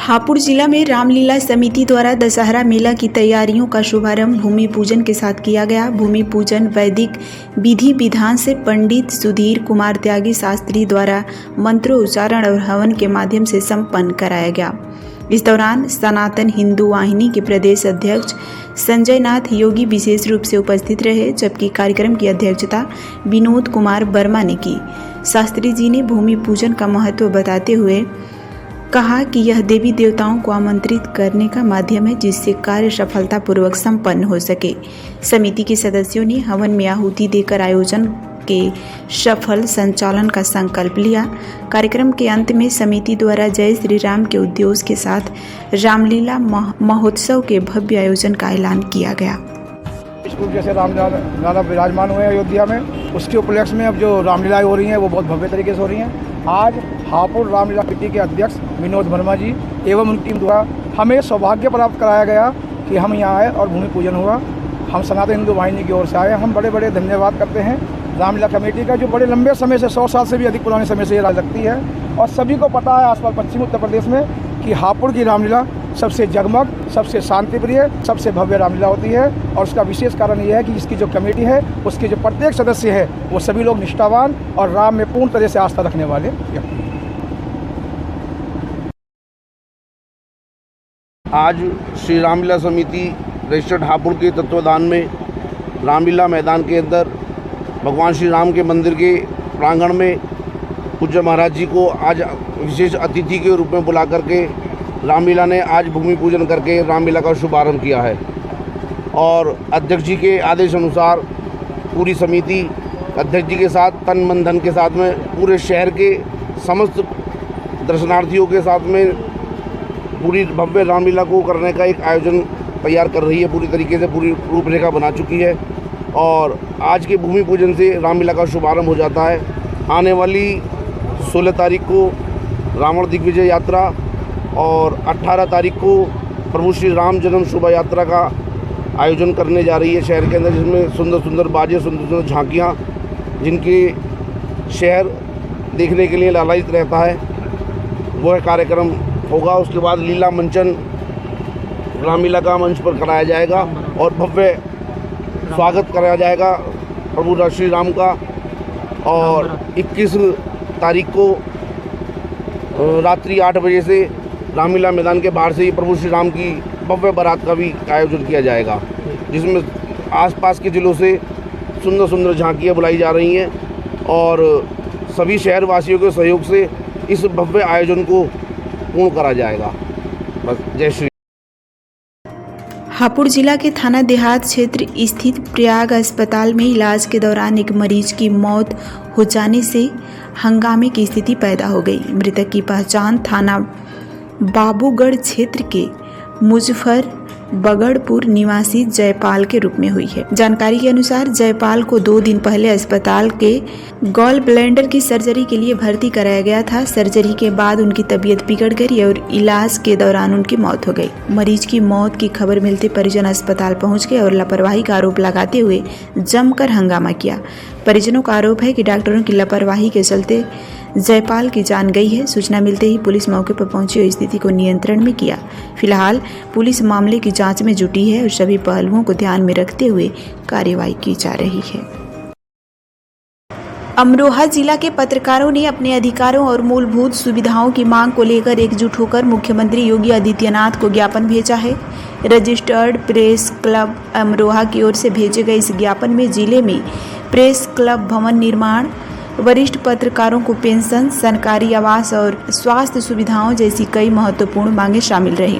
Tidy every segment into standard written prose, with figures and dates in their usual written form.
हापुड़ जिला में रामलीला समिति द्वारा दशहरा मेला की तैयारियों का शुभारंभ भूमि पूजन के साथ किया गया। भूमि पूजन वैदिक विधि विधान से पंडित सुधीर कुमार त्यागी शास्त्री द्वारा मंत्रोच्चारण और हवन के माध्यम से संपन्न कराया गया। इस दौरान सनातन हिंदू वाहिनी के प्रदेश अध्यक्ष संजय नाथ योगी विशेष रूप से उपस्थित रहे, जबकि कार्यक्रम की अध्यक्षता विनोद कुमार वर्मा ने की। शास्त्री जी ने भूमि पूजन का महत्व बताते हुए कहा कि यह देवी देवताओं को आमंत्रित करने का माध्यम है, जिससे कार्य सफलतापूर्वक संपन्न हो सके। समिति के सदस्यों ने हवन में आहुति देकर आयोजन के सफल संचालन का संकल्प लिया। कार्यक्रम के अंत में समिति द्वारा जय श्री राम के उद्देश्य के साथ रामलीला महोत्सव के भव्य आयोजन का ऐलान किया गया। जैसे रामलीला विराजमान हुए अयोध्या में, उसके उपलक्ष्य में अब जो रामलीलाएं हो रही हैं वो बहुत भव्य तरीके से हो रही हैं। आज हापुड़ रामलीला समिति के अध्यक्ष विनोद वर्मा जी एवं उनकी टीम द्वारा हमें सौभाग्य प्राप्त कराया गया कि हम यहाँ आए और भूमि पूजन हुआ। हम सनातन हिंदू वाहिनी की ओर से आए। हम बड़े बड़े धन्यवाद करते हैं रामलीला कमेटी का, जो बड़े लंबे समय से 100 साल से भी अधिक पुराने समय से ये राज रखती है। और सभी को पता है आसपास पश्चिमी उत्तर प्रदेश में कि हापुड़ की रामलीला सबसे जगमग, सबसे शांतिप्रिय, सबसे भव्य रामलीला होती है। और उसका विशेष कारण यह है कि इसकी जो कमेटी है, उसके जो प्रत्येक सदस्य है, वो सभी लोग निष्ठावान और राम में पूर्ण तरह से आस्था रखने वाले व्यक्ति हैं। आज श्री रामलीला समिति रजिस्टर्ड हापुड़ के तत्वाधान में रामलीला मैदान के अंदर भगवान श्री राम के मंदिर के प्रांगण में पूज्य महाराज जी को आज विशेष अतिथि के रूप में बुला करके रामलीला ने आज भूमि पूजन करके रामलीला का शुभारंभ किया है। और अध्यक्ष जी के आदेश अनुसार पूरी समिति अध्यक्ष जी के साथ तन मन धन के साथ में पूरे शहर के समस्त दर्शनार्थियों के साथ में पूरी भव्य रामलीला को करने का एक आयोजन तैयार कर रही है। पूरी तरीके से पूरी रूपरेखा बना चुकी है और आज के भूमि पूजन से रामलीला का शुभारंभ हो जाता है। आने वाली 16 तारीख को रावण दिग्विजय यात्रा और 18 तारीख को प्रभु श्री राम जन्म शोभा यात्रा का आयोजन करने जा रही है शहर के अंदर, जिसमें सुंदर सुंदर बाजे, सुंदर सुंदर झांकियाँ, जिनके शहर देखने के लिए लालायित रहता है, वह कार्यक्रम होगा। उसके बाद लीला मंचन रामलीला का मंच पर कराया जाएगा और भव्य स्वागत कराया जाएगा प्रभु श्री राम का। और 21 तारीख को रात्रि 8 बजे से रामलीला मैदान के बाहर से ही प्रभु श्री राम की भव्य बारात का भी आयोजन किया जाएगा, जिसमें आसपास के जिलों से सुंदर सुंदर झांकियाँ बुलाई जा रही हैं और सभी शहरवासियों के सहयोग से इस भव्य आयोजन को पूर्ण करा जाएगा। बस जय श्री। हापुड़ जिला के थाना देहात क्षेत्र स्थित प्रयाग अस्पताल में इलाज के दौरान एक मरीज की मौत हो जाने से हंगामे की स्थिति पैदा हो गई। मृतक की पहचान थाना बाबूगढ़ क्षेत्र के मुजफ्फर बगड़पुर निवासी जयपाल के रूप में हुई है। जानकारी के अनुसार जयपाल को 2 दिन पहले अस्पताल के गॉल ब्लैंडर की सर्जरी के लिए भर्ती कराया गया था। सर्जरी के बाद उनकी तबीयत बिगड़ गई और इलाज के दौरान उनकी मौत हो गई। मरीज की मौत की खबर मिलते परिजन अस्पताल पहुंच गए और लापरवाही का आरोप लगाते हुए जमकर हंगामा किया। परिजनों का आरोप है कि डॉक्टरों की लापरवाही के चलते जयपाल की जान गई है। सूचना मिलते ही पुलिस मौके पर पहुंची और स्थिति को नियंत्रण में किया। फिलहाल पुलिस मामले की जांच में जुटी है और सभी पहलुओं को ध्यान में रखते हुए कार्रवाई की जा रही है। अमरोहा जिला के पत्रकारों ने अपने अधिकारों और मूलभूत सुविधाओं की मांग को लेकर एकजुट होकर मुख्यमंत्री योगी आदित्यनाथ को ज्ञापन भेजा है। रजिस्टर्ड प्रेस क्लब अमरोहा की ओर से भेजे गए इस ज्ञापन में जिले में प्रेस क्लब भवन निर्माण, वरिष्ठ पत्रकारों को पेंशन, सरकारी आवास और स्वास्थ्य सुविधाओं जैसी कई महत्वपूर्ण मांगें शामिल रही।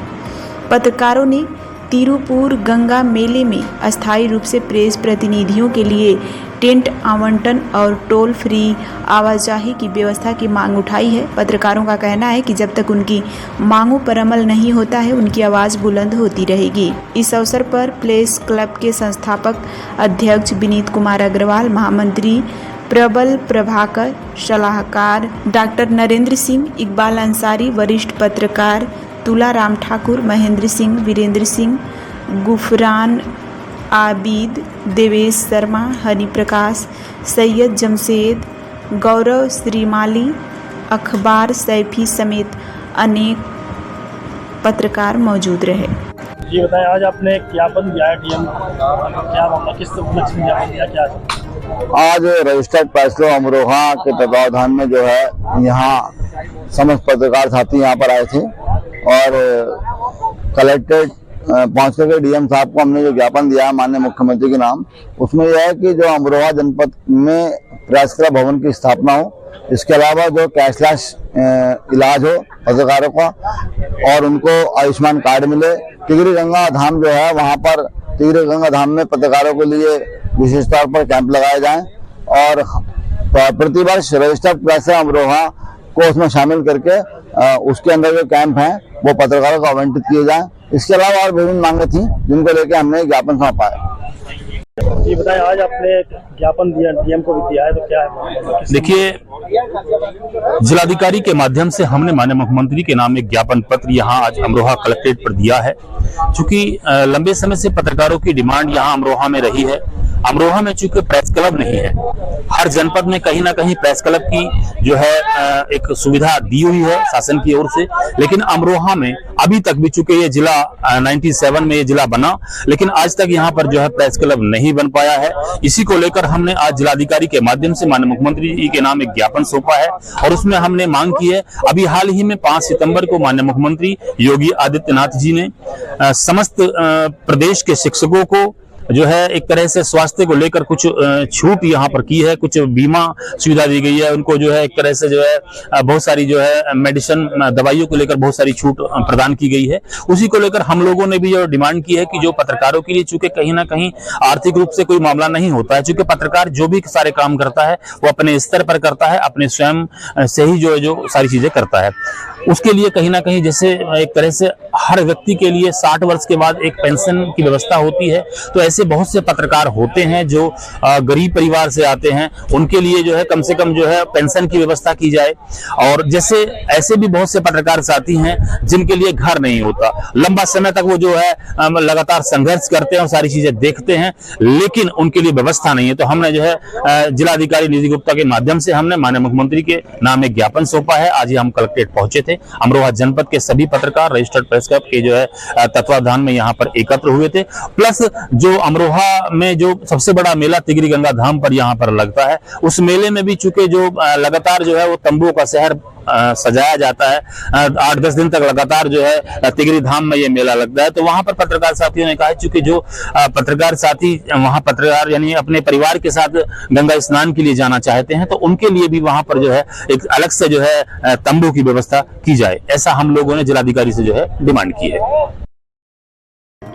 पत्रकारों ने तिरुपुर गंगा मेले में अस्थायी रूप से प्रेस प्रतिनिधियों के लिए टेंट आवंटन और टोल फ्री आवाजाही की व्यवस्था की मांग उठाई है। पत्रकारों का कहना है कि जब तक उनकी मांगों पर अमल नहीं होता है, उनकी आवाज़ बुलंद होती रहेगी। इस अवसर पर प्रेस क्लब के संस्थापक अध्यक्ष विनीत कुमार अग्रवाल, महामंत्री प्रबल प्रभाकर, सलाहकार डॉक्टर नरेंद्र सिंह, इकबाल अंसारी, वरिष्ठ पत्रकार तुलाराम ठाकुर, महेंद्र सिंह, वीरेंद्र सिंह, गुफरान आबिद, देवेश शर्मा, हरि प्रकाश, सैयद जमशेद, गौरव श्रीमाली, अखबार सैफी समेत अनेक पत्रकार मौजूद रहे। ये बताएं, आज आपने एक ज्ञापन दिया है डीएम, क्या मामला, किस उपलक्ष्य में ज्ञापन दिया, क्या? आज रजिस्टर्ड प्रेस क्लब अमरोहा के तत्वावधान में जो है यहाँ समस्त पत्रकार साथी यहाँ पर आए थे और कलेक्टेड पहुंच करके डीएम साहब को हमने जो ज्ञापन दिया है माननीय मुख्यमंत्री के नाम, उसमें यह है कि जो अमरोहा जनपद में प्रेस क्लब भवन की स्थापना हो, इसके अलावा जो कैशलेस इलाज हो पत्रकारों का और उनको आयुष्मान कार्ड मिले। तिगरी गंगा धाम जो है वहाँ पर तिगरी गंगा धाम में पत्रकारों के लिए विशेष तौर पर कैंप लगाए जाएं और प्रतिवर्ष रजिस्टर्ड प्रेस अमरोहा को उसमें शामिल करके उसके अंदर जो कैंप हैं वो पत्रकारों को आवंटित किए जाएं। इसके अलावा और विभिन्न मांगे थी जिनको लेकर हमने ज्ञापन सौंपा है। ये बताएं, आज आपने ज्ञापन दिया, डीएम को भी दिया है, तो क्या है? देखिए, जिलाधिकारी के माध्यम से हमने माननीय मुख्यमंत्री के नाम एक ज्ञापन पत्र यहाँ आज अमरोहा कलेक्ट्रेट पर दिया है। चूंकि लंबे समय से पत्रकारों की डिमांड यहाँ अमरोहा में रही है। अमरोहा में चूंकि प्रेस क्लब नहीं है, हर जनपद में कहीं ना कहीं प्रेस क्लब की जो है एक सुविधा दी हुई है शासन की ओर से, लेकिन अमरोहा में अभी तक भी चूंकि ये जिला 97 में ये जिला बना, लेकिन आज तक यहाँ पर जो है प्रेस क्लब नहीं बन पाया है। इसी को लेकर हमने आज जिलाधिकारी के माध्यम से माननीय मुख्यमंत्री जी के नाम एक ज्ञापन सौंपा है और उसमें हमने मांग की है। अभी हाल ही में 5 सितंबर को माननीय मुख्यमंत्री योगी आदित्यनाथ जी ने समस्त प्रदेश के शिक्षकों को जो है एक तरह से स्वास्थ्य को लेकर कुछ छूट यहाँ पर की है, कुछ बीमा सुविधा दी गई है उनको, जो है एक तरह से जो है बहुत सारी जो है मेडिसिन दवाइयों को लेकर बहुत सारी छूट प्रदान की गई है। उसी को लेकर हम लोगों ने भी जो डिमांड की है कि जो पत्रकारों के लिए चूंकि कहीं ना कहीं आर्थिक रूप से कोई मामला नहीं होता है, चूंकि पत्रकार जो भी सारे काम करता है वो अपने स्तर पर करता है, अपने स्वयं से ही जो सारी चीजें करता है, उसके लिए कहीं ना कहीं जैसे एक तरह से हर व्यक्ति के लिए 60 वर्ष के बाद एक पेंशन की व्यवस्था होती है, तो ऐसे बहुत से पत्रकार होते हैं जो गरीब परिवार से आते हैं, उनके लिए जो है कम से कम जो है पेंशन की व्यवस्था की जाए। और जैसे ऐसे भी बहुत से पत्रकार साथी हैं जिनके लिए घर नहीं होता, लंबा समय तक वो जो है लगातार संघर्ष करते हैं और सारी चीजें देखते हैं, लेकिन उनके लिए व्यवस्था नहीं है। तो हमने जो है जिलाधिकारी निधि गुप्ता के माध्यम से हमने माननीय मुख्यमंत्री के नाम एक ज्ञापन सौंपा है। आज ही हम कलेक्ट्रेट पहुंचे थे। अमरोहा जनपद के सभी पत्रकार रजिस्टर्ड प्रेस क्लब के जो है तत्वाधान में यहाँ पर एकत्र हुए थे। प्लस जो अमरोहा में जो सबसे बड़ा मेला तिगरी गंगा धाम पर यहाँ पर लगता है, उस मेले में भी चूंकि जो लगातार जो है वो तंबुओं का शहर सजाया जाता है, 8-10 दिन तक लगातार जो है तिगरी धाम में ये मेला लगता है। तो वहां पर पत्रकार साथियों ने कहा, चूंकि जो पत्रकार साथी वहां पत्रकार यानी अपने परिवार के साथ गंगा स्नान के लिए जाना चाहते हैं, तो उनके लिए भी वहां पर जो है एक अलग से जो है तंबू की व्यवस्था की जाए, ऐसा हम लोगों ने जिलाधिकारी से जो है डिमांड की है।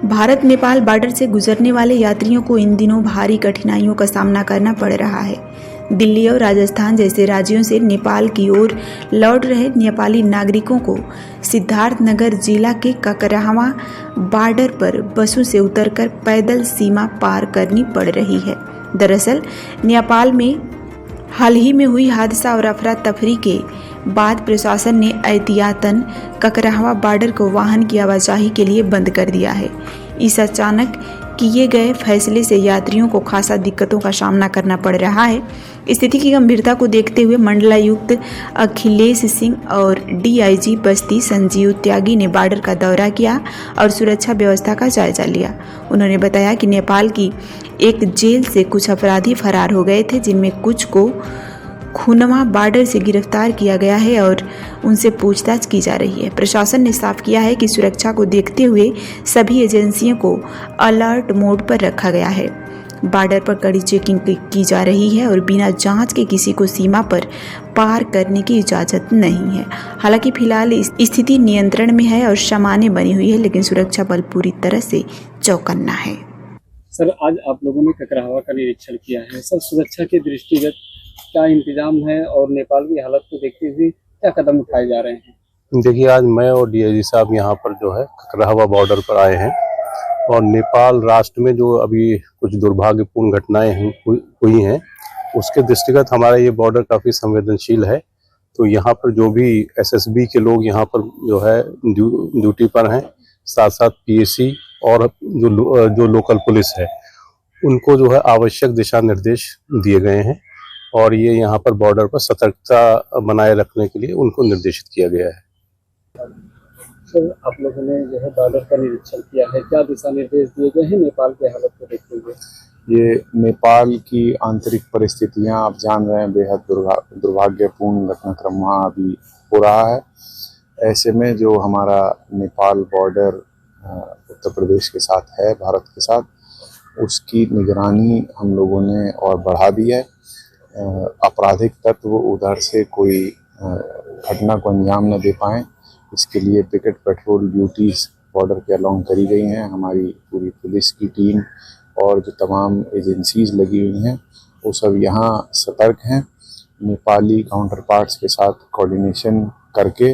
भारत नेपाल बॉर्डर से गुजरने वाले यात्रियों को इन दिनों भारी कठिनाइयों का सामना करना पड़ रहा है। दिल्ली और राजस्थान जैसे राज्यों से नेपाल की ओर लौट रहे नेपाली नागरिकों को सिद्धार्थनगर जिला के ककरावा बॉर्डर पर बसों से उतरकर पैदल सीमा पार करनी पड़ रही है। दरअसल नेपाल में हाल ही में हुई हादसा और अफरा तफरी के बाद प्रशासन ने एहतियातन ककरावा बॉर्डर को वाहन की आवाजाही के लिए बंद कर दिया है। इस अचानक किए गए फैसले से यात्रियों को खासा दिक्कतों का सामना करना पड़ रहा है। स्थिति की गंभीरता को देखते हुए मंडलायुक्त अखिलेश सिंह और डीआईजी बस्ती संजीव त्यागी ने बॉर्डर का दौरा किया और सुरक्षा व्यवस्था का जायजा लिया। उन्होंने बताया कि नेपाल की एक जेल से कुछ अपराधी फरार हो गए थे, जिनमें कुछ को खुनवा बॉर्डर से गिरफ्तार किया गया है और उनसे पूछताछ की जा रही है। प्रशासन ने साफ किया है कि सुरक्षा को देखते हुए सभी एजेंसियों को अलर्ट मोड पर रखा गया है। बॉर्डर पर कड़ी चेकिंग की जा रही है और बिना जांच के किसी को सीमा पर पार करने की इजाज़त नहीं है। हालांकि फिलहाल स्थिति नियंत्रण में है और सामान्य बनी हुई है, लेकिन सुरक्षा बल पूरी तरह से चौकन्ना है। सर, आज आप लोगों ने ककरावा का निरीक्षण किया है। सर, सुरक्षा के दृष्टिगत क्या इंतजाम है और नेपाल की हालत को देखते हुए क्या कदम उठाए जा रहे हैं? देखिए, आज मैं और डीआईजी साहब यहाँ पर जो है ककरावा बॉर्डर पर आए हैं और नेपाल राष्ट्र में जो अभी कुछ दुर्भाग्यपूर्ण घटनाएं हुई हैं, उसके दृष्टिगत हमारा ये बॉर्डर काफ़ी संवेदनशील है। तो यहाँ पर जो भी एसएसबी के लोग यहाँ पर जो है ड्यूटी पर हैं, साथ साथ पीएसी और जो लोकल पुलिस है, उनको जो है आवश्यक दिशा निर्देश दिए गए हैं और ये यहाँ पर बॉर्डर पर सतर्कता बनाए रखने के लिए उनको निर्देशित किया गया है। तो आप लोगों ने जो है बॉर्डर का निरीक्षण किया है, क्या दिशा निर्देश दिए गए हैं नेपाल के हालत को देखते हुए? ये नेपाल की आंतरिक परिस्थितियां आप जान रहे हैं, बेहद दुर्भाग्यपूर्ण घटनाक्रम वहाँ अभी हो रहा है। ऐसे में जो हमारा नेपाल बॉर्डर उत्तर प्रदेश के साथ है, भारत के साथ, उसकी निगरानी हम लोगों ने और बढ़ा दी है। आपराधिक तत्व उधर से कोई घटना को अंजाम न दे पाएँ, इसके लिए पिकेट पेट्रोल ड्यूटीज बॉर्डर के अलॉन्ग करी गई हैं। हमारी पूरी पुलिस की टीम और जो तमाम एजेंसीज लगी हुई हैं वो सब यहाँ सतर्क हैं। नेपाली काउंटर पार्ट्स के साथ कोऑर्डिनेशन करके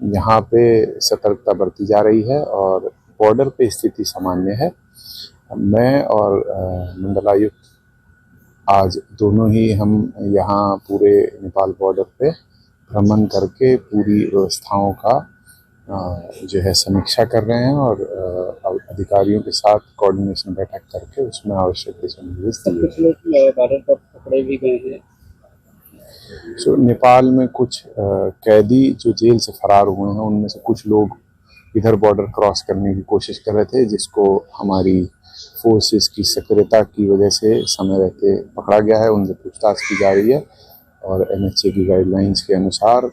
यहाँ पे सतर्कता बरती जा रही है और बॉर्डर पे स्थिति सामान्य है। मैं और मंडलायुक्त आज दोनों ही हम यहाँ पूरे नेपाल बॉर्डर पे भ्रमण करके पूरी व्यवस्थाओं का जो है समीक्षा कर रहे हैं और अधिकारियों के साथ कोऑर्डिनेशन बैठक करके उसमें आवश्यक दिशा निर्देश दिए। कुछ लोग बॉर्डर पर पकड़े भी गए हैं। नेपाल में कुछ कैदी जो जेल से फरार हुए हैं, उनमें से कुछ लोग इधर बॉर्डर क्रॉस करने की कोशिश कर रहे थे, जिसको हमारी फोर्सेस की सक्रियता की वजह से समय रहते पकड़ा गया है। उनसे पूछताछ की जा रही है और NHA की गाइडलाइंस के अनुसार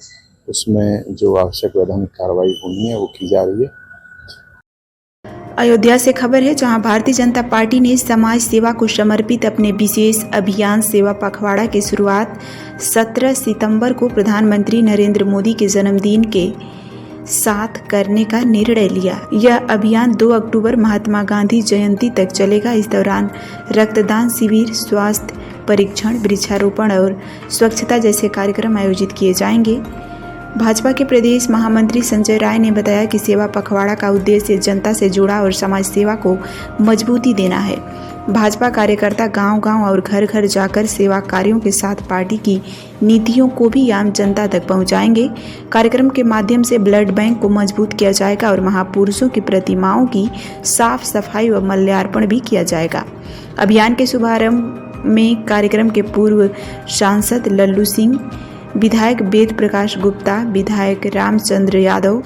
उसमें जो आवश्यक वैधानिक कार्रवाई होनी है वो की जा रही है। अयोध्या से खबर है, जहां भारतीय जनता पार्टी ने समाज सेवा को समर्पित अपने विशेष अभियान सेवा पखवाड़ा की शुरुआत 17 सितंबर को प्रधानमंत्री नरेंद्र मोदी के जन्मदिन के साथ करने का निर्णय लिया। यह अभियान 2 अक्टूबर महात्मा गांधी जयंती तक चलेगा। इस दौरान रक्तदान शिविर, स्वास्थ्य परीक्षण, वृक्षारोपण और स्वच्छता जैसे कार्यक्रम आयोजित किए जाएंगे। भाजपा के प्रदेश महामंत्री संजय राय ने बताया कि सेवा पखवाड़ा का उद्देश्य जनता से जुड़ा और समाज सेवा को मजबूती देना है। भाजपा कार्यकर्ता गांव-गांव और घर-घर जाकर सेवा कार्यों के साथ पार्टी की नीतियों को भी आम जनता तक पहुंचाएंगे। कार्यक्रम के माध्यम से ब्लड बैंक को मजबूत किया जाएगा और महापुरुषों की प्रतिमाओं की साफ सफाई व माल्यार्पण भी किया जाएगा। अभियान के शुभारंभ में कार्यक्रम के पूर्व सांसद लल्लू सिंह, विधायक वेद प्रकाश गुप्ता, विधायक रामचंद्र यादव,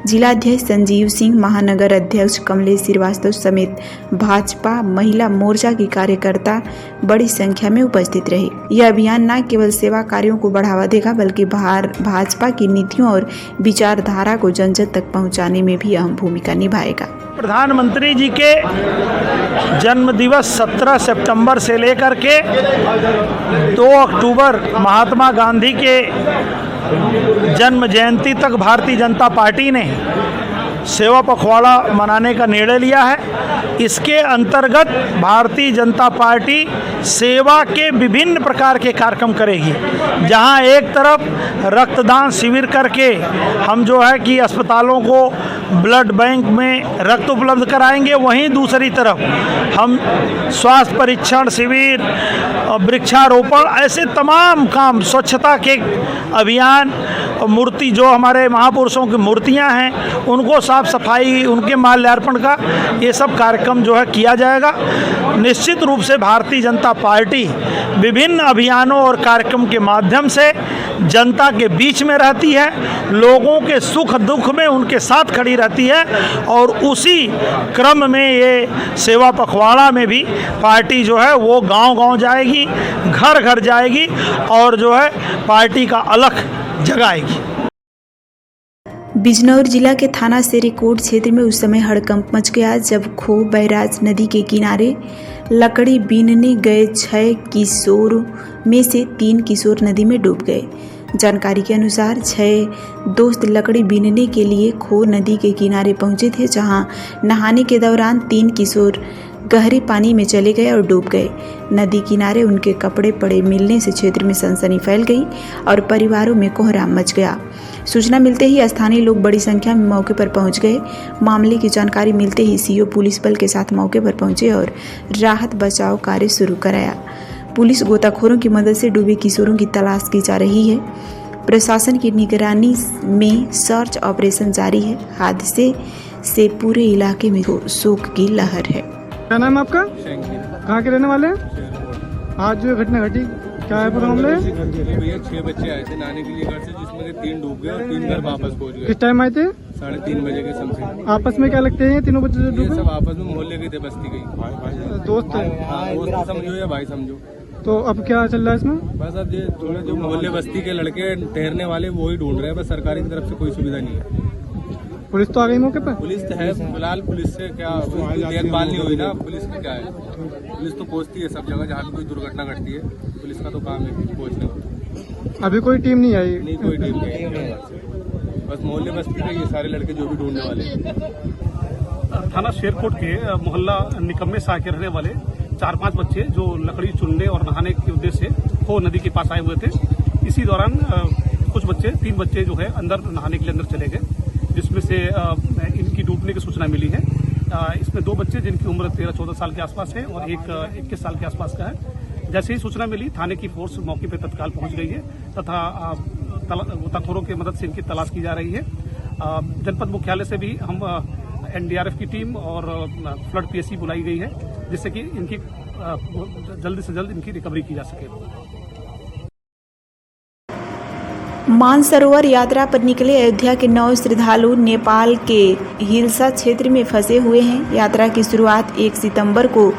जिलाध्यक्ष संजीव सिंह, महानगर अध्यक्ष कमलेश श्रीवास्तव समेत भाजपा महिला मोर्चा की कार्यकर्ता बड़ी संख्या में उपस्थित रहे। यह अभियान न केवल सेवा कार्यों को बढ़ावा देगा बल्कि भाजपा की नीतियों और विचारधारा को जन जन तक पहुंचाने में भी अहम भूमिका निभाएगा। प्रधानमंत्री जी के जन्म दिवस 17 सितंबर से लेकर के 2 अक्टूबर महात्मा गांधी के जन्म जयंती तक भारतीय जनता पार्टी ने सेवा पखवाड़ा मनाने का निर्णय लिया है। इसके अंतर्गत भारतीय जनता पार्टी सेवा के विभिन्न प्रकार के कार्यक्रम करेगी। जहां एक तरफ रक्तदान शिविर करके हम जो है कि अस्पतालों को ब्लड बैंक में रक्त उपलब्ध कराएंगे, वहीं दूसरी तरफ हम स्वास्थ्य परीक्षण शिविर, वृक्षारोपण, ऐसे तमाम काम, स्वच्छता के अभियान, मूर्ति जो हमारे महापुरुषों की मूर्तियां हैं उनको साफ सफाई, उनके माल्यार्पण का ये सब कार्यक्रम जो है किया जाएगा। निश्चित रूप से भारतीय जनता पार्टी विभिन्न अभियानों और कार्यक्रम के माध्यम से जनता के बीच में रहती है, लोगों के सुख दुख में उनके साथ खड़ी रहती है और उसी क्रम में ये सेवा पखवाड़ा में भी पार्टी जो है वो गांव-गांव जाएगी, घर-घर जाएगी और जो है पार्टी का अलख जगाएगी। बिजनौर जिला के थाना सेरीकोट क्षेत्र में उस समय हड़कंप मच गया जब खो बैराज नदी के किनारे लकड़ी बीनने गए 6 किशोरों में से 3 किशोर नदी में डूब गए। जानकारी के अनुसार 6 दोस्त लकड़ी बीनने के लिए खो नदी के किनारे पहुंचे थे, जहां नहाने के दौरान 3 किशोर गहरे पानी में चले गए और डूब गए। नदी किनारे उनके कपड़े पड़े मिलने से क्षेत्र में सनसनी फैल गई और परिवारों में कोहराम मच गया। सूचना मिलते ही स्थानीय लोग बड़ी संख्या में मौके पर पहुंच गए। मामले की जानकारी मिलते ही सीओ पुलिस बल के साथ मौके पर पहुंचे और राहत बचाव कार्य शुरू कराया। पुलिस गोताखोरों की मदद से डूबे किशोरों की तलाश की जा रही है। प्रशासन की निगरानी में सर्च ऑपरेशन जारी है। हादसे से पूरे इलाके में शोक की लहर है। क्या नाम है आपका? कहाँ के रहने वाले हैं? आज जो घटना घटी क्या है पूरा मामला? भैया 6 बच्चे आए थे नहाने के लिए घर से, जिसमें से 3 डूब गए और 3 घर वापस पहुंच गए। किस टाइम आए थे? 3:30 बजे के समथिंग। आपस में क्या लगते हैं तीनों बच्चे जो ये डूबे? सब आपस में मोहल्ले के थे, बस्ती के ही। दोस्त है? हाँ, दोस्त समझो या भाई समझो। तो अब क्या चल रहा है इसमें? बस अब ये थोड़े जो मोहल्ले बस्ती के लड़के ठहरने वाले वो ही ढूंढ रहे हैं, बस सरकारी की तरफ से कोई सुविधा नहीं है। पुलिस तो आ गई मौके पर? पुलिस तो है फिलहाल, पुलिस से क्या देखभाल नहीं हुई ना, पुलिस का क्या है, पुलिस तो पहुंचती है सब जगह जहाँ भी कोई दुर्घटना घटती है, पुलिस का तो काम है पहुंचने का। अभी कोई टीम नहीं आई? नहीं, कोई टीम नहीं आई, बस मोहल्ले बस्ती के ये सारे लड़के जो भी ढूंढने वाले हैं। थाना शेरकोट के मोहल्ला निकम्मे शाह के रहने वाले 4-5 बच्चे जो लकड़ी चुनने और नहाने के उद्देश्य से खो नदी के पास आए हुए थे। इसी दौरान कुछ बच्चे 3 बच्चे जो है अंदर नहाने के लिए अंदर चले गए, जिसमें से इनकी डूबने की सूचना मिली है। इसमें 2 बच्चे जिनकी उम्र 13-14 साल के आसपास है और एक 21 साल के आसपास का है। जैसे ही सूचना मिली थाने की फोर्स मौके पर तत्काल पहुंच गई है तथा गोताखोरों की मदद से इनकी तलाश की जा रही है। जनपद मुख्यालय से भी हम एनडीआरएफ की टीम और फ्लड पीएससी बुलाई गई है, जिससे कि इनकी जल्द से जल्द इनकी रिकवरी की जा सके। मानसरोवर यात्रा पर निकले अयोध्या के 9 श्रद्धालु नेपाल के हिलसा क्षेत्र में फंसे हुए हैं। यात्रा की शुरुआत 1 सितंबर को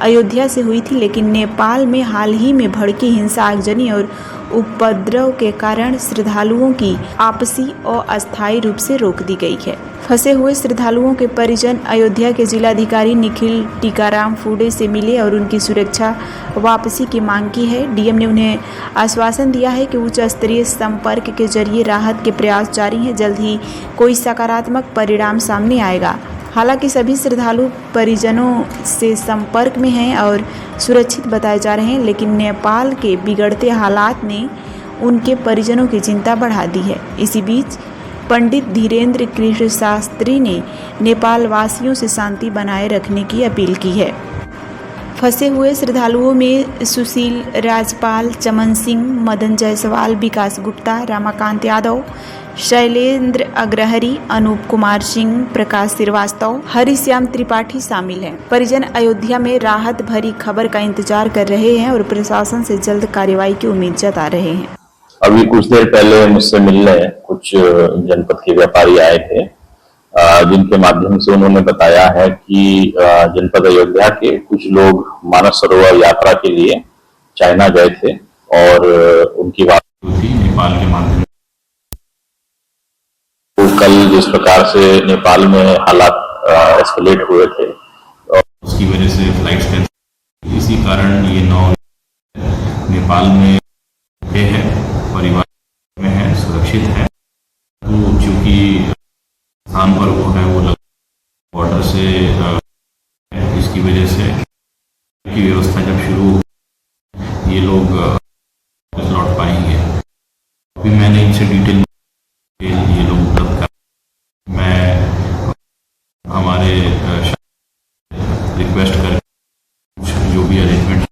अयोध्या से हुई थी, लेकिन नेपाल में हाल ही में भड़की हिंसा, आगजनी और उपद्रव के कारण श्रद्धालुओं की आपसी और अस्थायी रूप से रोक दी गई है। फंसे हुए श्रद्धालुओं के परिजन अयोध्या के जिलाधिकारी निखिल टीकाराम फूडे से मिले और उनकी सुरक्षा वापसी की मांग की है। डीएम ने उन्हें आश्वासन दिया है कि उच्च स्तरीय संपर्क के जरिए राहत के प्रयास जारी हैं, जल्द ही कोई सकारात्मक परिणाम सामने आएगा। हालांकि सभी श्रद्धालु परिजनों से संपर्क में हैं और सुरक्षित बताए जा रहे हैं, लेकिन नेपाल के बिगड़ते हालात ने उनके परिजनों की चिंता बढ़ा दी है। इसी बीच पंडित धीरेन्द्र कृष्ण शास्त्री ने नेपाल वासियों से शांति बनाए रखने की अपील की है। फंसे हुए श्रद्धालुओं में सुशील राजपाल, चमन सिंह, मदन जायसवाल, विकास गुप्ता, रमाकांत यादव, शैलेंद्र अग्रहरी, अनूप कुमार सिंह, प्रकाश श्रीवास्तव, हरिश्याम त्रिपाठी शामिल हैं। परिजन अयोध्या में राहत भरी खबर का इंतजार कर रहे हैं और प्रशासन से जल्द कार्रवाई की उम्मीद जता रहे हैं। अभी कुछ देर पहले मुझसे मिलने कुछ जनपद के व्यापारी आए थे, जिनके माध्यम से उन्होंने बताया है कि जनपद अयोध्या के कुछ लोग मानस सरोवर यात्रा के लिए चाइना गए थे और उनकी वापसी थी नेपाल के माध्यम। तो कल जिस प्रकार से नेपाल में हालात एस्केलेट हुए थे और उसकी वजह से फ्लाइट्स कैंसिल, इसी कारण ये 9 नेपाल में है, परिवार में है, सुरक्षित है। तो चूंकि स्थान पर वो है वो बॉर्डर से इसकी वजह से की व्यवस्था जब शुरू ये लोग लौट पाएंगे। अभी मैंने इनसे डिटेल ये लोग उपलब्ध कर, मैं हमारे रिक्वेस्ट कर जो भी अरेंजमेंट